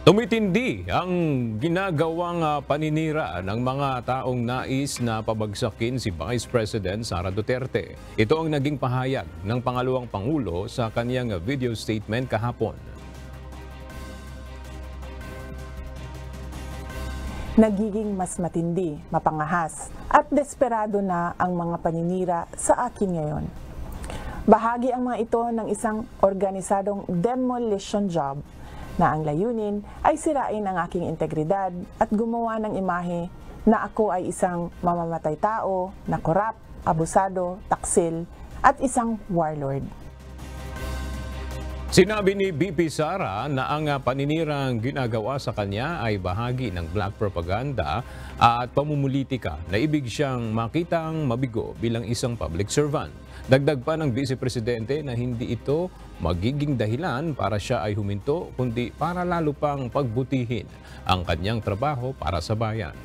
Tumitindi ang ginagawang paninira ng mga taong nais na pabagsakin si Vice President Sara Duterte. Ito ang naging pahayag ng pangalawang Pangulo sa kanyang video statement kahapon. Nagiging mas matindi, mapangahas at desperado na ang mga paninira sa akin ngayon. Bahagi ang mga ito ng isang organisadong demolition job na ang layunin ay sirain ang aking integridad at gumawa ng imahe na ako ay isang mamamatay tao, na korap, abusado, taksil at isang warlord. Sinabi ni BP Sara na ang paninirang ginagawa sa kanya ay bahagi ng black propaganda at pamumulitika na ibig siyang makitang mabigo bilang isang public servant. Dagdag pa ng Vice Presidente na hindi ito magiging dahilan para siya ay huminto, kundi para lalo pang pagbutihin ang kanyang trabaho para sa bayan.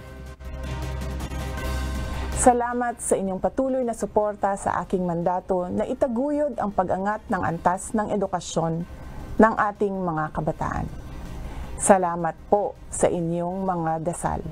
Salamat sa inyong patuloy na suporta sa aking mandato na itaguyod ang pag-angat ng antas ng edukasyon ng ating mga kabataan. Salamat po sa inyong mga dasal.